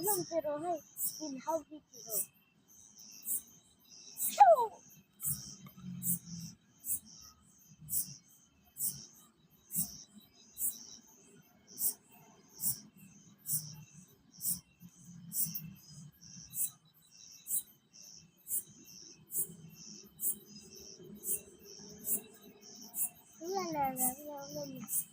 Ayun, pero hey, in how did you know? La la la la la la.